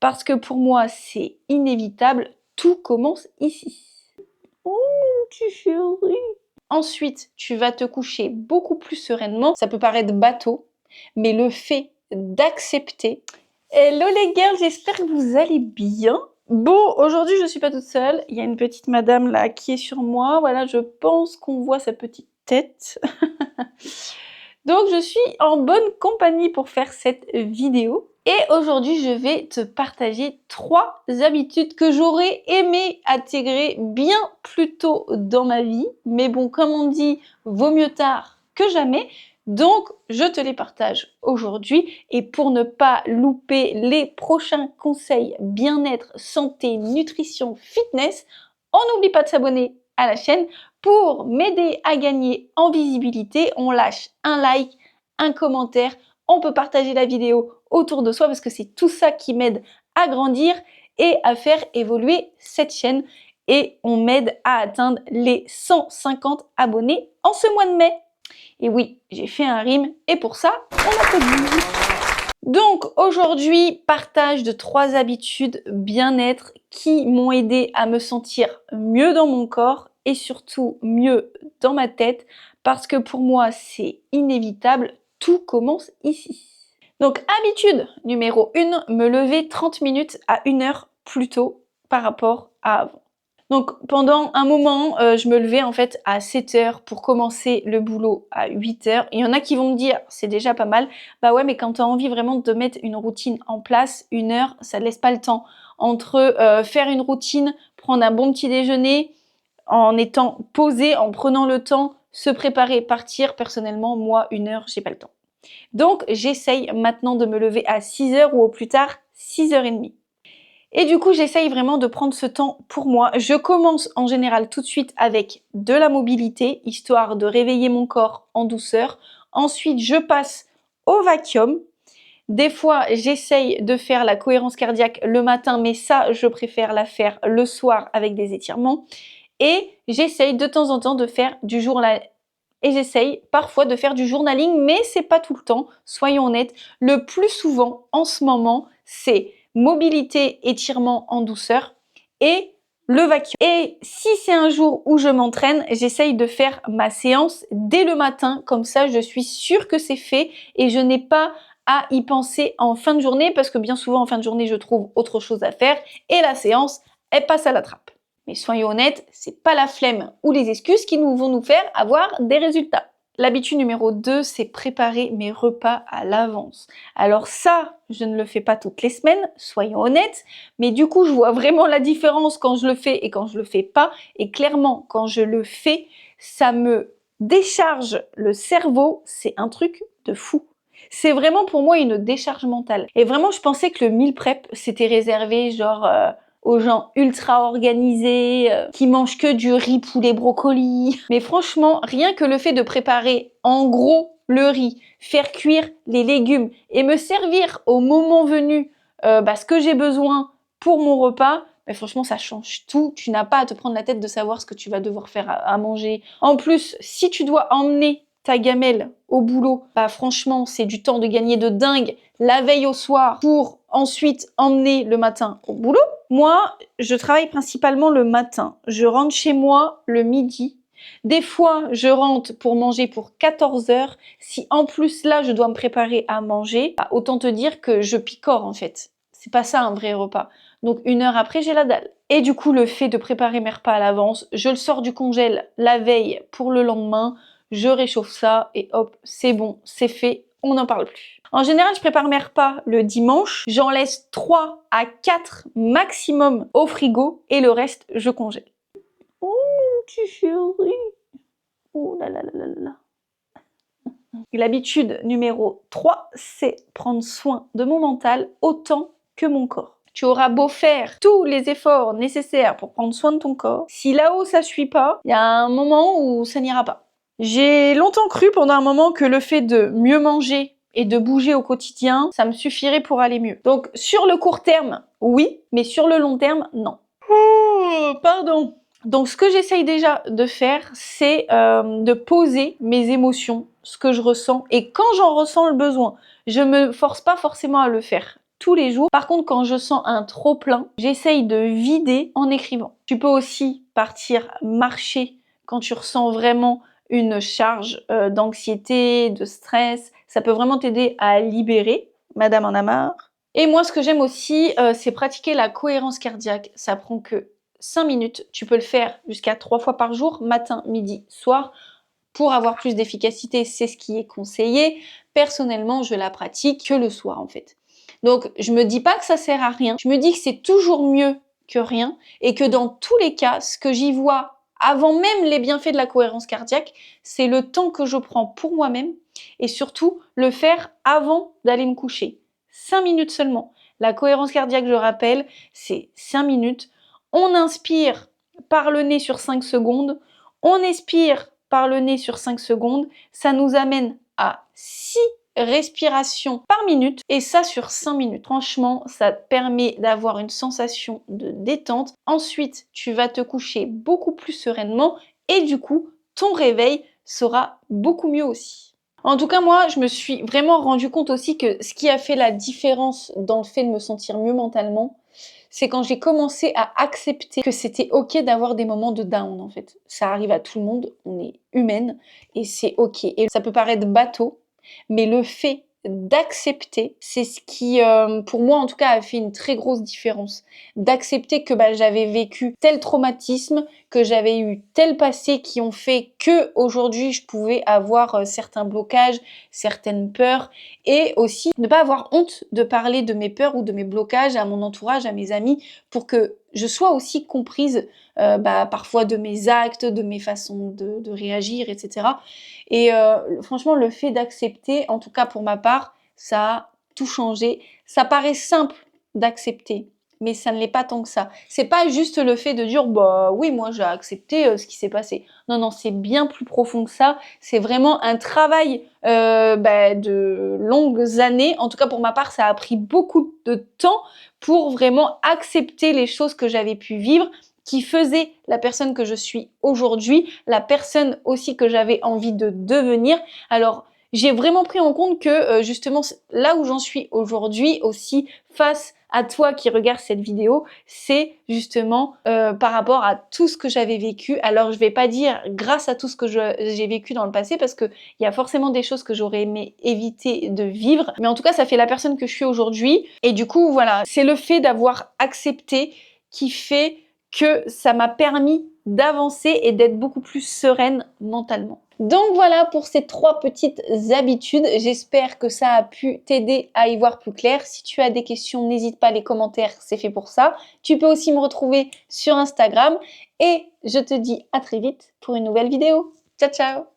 parce que pour moi, c'est inévitable. Tout commence ici. Oh, mon petit chéri. Ensuite, tu vas te coucher beaucoup plus sereinement. Ça peut paraître bateau, mais le fait d'accepter... Hello les girls, j'espère que vous allez bien. Bon, aujourd'hui, je suis pas toute seule. Il y a une petite madame là qui est sur moi. Voilà, je pense qu'on voit sa petite tête. Donc, je suis en bonne compagnie pour faire cette vidéo. Et aujourd'hui, je vais te partager 3 habitudes que j'aurais aimé intégrer bien plus tôt dans ma vie. Mais bon, comme on dit, vaut mieux tard que jamais. Donc, je te les partage aujourd'hui. Et pour ne pas louper les prochains conseils bien-être, santé, nutrition, fitness, on n'oublie pas de s'abonner à la chaîne. Pour m'aider à gagner en visibilité, on lâche un like, un commentaire. On peut partager la vidéo autour de soi parce que c'est tout ça qui m'aide à grandir et à faire évoluer cette chaîne. Et on m'aide à atteindre les 150 abonnés en ce mois de mai. Et oui, j'ai fait un rime et pour ça, on applaudit. Donc aujourd'hui, partage de 3 habitudes bien-être qui m'ont aidé à me sentir mieux dans mon corps et surtout mieux dans ma tête parce que pour moi, c'est inévitable, tout commence ici. Donc habitude numéro 1, me lever 30 minutes à 1 heure plus tôt par rapport à avant. Donc pendant un moment, je me levais en fait à 7 heures pour commencer le boulot à 8 heures. Il y en a qui vont me dire, c'est déjà pas mal. Bah ouais, mais quand tu as envie vraiment de mettre une routine en place, 1 heure, ça ne laisse pas le temps. Entre faire une routine, prendre un bon petit déjeuner, en étant posé, en prenant le temps, se préparer, partir, personnellement, moi, 1 heure, j'ai pas le temps. Donc j'essaye maintenant de me lever à 6 heures ou au plus tard 6h30. Et du coup, j'essaye vraiment de prendre ce temps pour moi. Je commence en général tout de suite avec de la mobilité, histoire de réveiller mon corps en douceur. Ensuite, je passe au vacuum. Des fois, j'essaye de faire la cohérence cardiaque le matin, mais ça, je préfère la faire le soir avec des étirements. Et j'essaye de temps en temps de faire du journaling. Et j'essaye parfois de faire du journaling, mais c'est pas tout le temps, soyons honnêtes. Le plus souvent, en ce moment, c'est mobilité, étirement en douceur et le vacuum. Et si c'est un jour où je m'entraîne, j'essaye de faire ma séance dès le matin, comme ça je suis sûre que c'est fait et je n'ai pas à y penser en fin de journée parce que bien souvent en fin de journée je trouve autre chose à faire et la séance, elle passe à la trappe. Mais soyons honnêtes, c'est pas la flemme ou les excuses qui vont nous faire avoir des résultats. L'habitude numéro 2, c'est préparer mes repas à l'avance. Alors ça, je ne le fais pas toutes les semaines, soyons honnêtes, mais du coup, je vois vraiment la différence quand je le fais et quand je le fais pas. Et clairement, quand je le fais, ça me décharge le cerveau, c'est un truc de fou. C'est vraiment pour moi une décharge mentale. Et vraiment, je pensais que le meal prep, c'était réservé genre... aux gens ultra organisés, qui mangent que du riz, poulet, brocoli. Mais franchement, rien que le fait de préparer en gros le riz, faire cuire les légumes et me servir au moment venu ce que j'ai besoin pour mon repas, mais franchement, ça change tout. Tu n'as pas à te prendre la tête de savoir ce que tu vas devoir faire à manger. En plus, si tu dois emmener ta gamelle au boulot, bah franchement, c'est du temps de gagner de dingue la veille au soir pour ensuite emmener le matin au boulot. Moi, je travaille principalement le matin. Je rentre chez moi le midi. Des fois, je rentre pour manger pour 14 heures. Si en plus là, je dois me préparer à manger, bah, autant te dire que je picore en fait. C'est pas ça un vrai repas. Donc 1 heure après, j'ai la dalle. Et du coup, le fait de préparer mes repas à l'avance, je le sors du congèle la veille pour le lendemain. Je réchauffe ça et hop, c'est bon, c'est fait, on n'en parle plus. En général, je prépare mes repas le dimanche, j'en laisse 3 à 4 maximum au frigo et le reste, je congèle. Oh, mon petit chéri. Oh là là là là là. L'habitude numéro 3, c'est prendre soin de mon mental autant que mon corps. Tu auras beau faire tous les efforts nécessaires pour prendre soin de ton corps, si là-haut ça suit pas, il y a un moment où ça n'ira pas. J'ai longtemps cru pendant un moment que le fait de mieux manger et de bouger au quotidien, ça me suffirait pour aller mieux. Donc sur le court terme, oui, mais sur le long terme, non. Oh, pardon. Donc ce que j'essaye déjà de faire, c'est de poser mes émotions, ce que je ressens, et quand j'en ressens le besoin, je me force pas forcément à le faire tous les jours. Par contre, quand je sens un trop plein, j'essaye de vider en écrivant. Tu peux aussi partir marcher quand tu ressens vraiment une charge d'anxiété, de stress. Ça peut vraiment t'aider à libérer. Madame en a marre. Et moi, ce que j'aime aussi, c'est pratiquer la cohérence cardiaque. Ça prend que 5 minutes. Tu peux le faire jusqu'à 3 fois par jour, matin, midi, soir. Pour avoir plus d'efficacité, c'est ce qui est conseillé. Personnellement, je la pratique que le soir en fait. Donc, je me dis pas que ça sert à rien. Je me dis que c'est toujours mieux que rien et que dans tous les cas, ce que j'y vois avant même les bienfaits de la cohérence cardiaque, c'est le temps que je prends pour moi-même et surtout le faire avant d'aller me coucher. 5 minutes seulement. La cohérence cardiaque, je rappelle, c'est 5 minutes. On inspire par le nez sur 5 secondes. On expire par le nez sur 5 secondes. Ça nous amène à 6 respirations par minute et ça sur 5 minutes. Franchement, ça te permet d'avoir une sensation de détente. Ensuite, tu vas te coucher beaucoup plus sereinement et du coup, ton réveil sera beaucoup mieux aussi. En tout cas, moi, je me suis vraiment rendu compte aussi que ce qui a fait la différence dans le fait de me sentir mieux mentalement, c'est quand j'ai commencé à accepter que c'était ok d'avoir des moments de down en fait. Ça arrive à tout le monde, on est humaine et c'est ok. Et ça peut paraître bateau, mais le fait d'accepter, c'est ce qui, pour moi en tout cas, a fait une très grosse différence. D'accepter que j'avais vécu tel traumatisme, que j'avais eu tel passé qui ont fait que aujourd'hui je pouvais avoir certains blocages, certaines peurs et aussi ne pas avoir honte de parler de mes peurs ou de mes blocages à mon entourage, à mes amis pour que je sois aussi comprise parfois de mes actes, de mes façons de réagir, etc. Et franchement, le fait d'accepter, en tout cas pour ma part, ça a tout changé. Ça paraît simple d'accepter, mais ça ne l'est pas tant que ça. C'est pas juste le fait de dire bah oui, moi j'ai accepté ce qui s'est passé. Non, non, c'est bien plus profond que ça. C'est vraiment un travail de longues années. En tout cas pour ma part, ça a pris beaucoup de temps pour vraiment accepter les choses que j'avais pu vivre, qui faisait la personne que je suis aujourd'hui, la personne aussi que j'avais envie de devenir. Alors, j'ai vraiment pris en compte que justement, là où j'en suis aujourd'hui aussi, face à toi qui regarde cette vidéo, c'est justement par rapport à tout ce que j'avais vécu. Alors, je vais pas dire grâce à tout ce que j'ai vécu dans le passé, parce qu'il y a forcément des choses que j'aurais aimé éviter de vivre. Mais en tout cas, ça fait la personne que je suis aujourd'hui. Et du coup, voilà, c'est le fait d'avoir accepté qui fait que ça m'a permis d'avancer et d'être beaucoup plus sereine mentalement. Donc voilà pour ces 3 petites habitudes. J'espère que ça a pu t'aider à y voir plus clair. Si tu as des questions, n'hésite pas, les commentaires, c'est fait pour ça. Tu peux aussi me retrouver sur Instagram et je te dis à très vite pour une nouvelle vidéo. Ciao, ciao!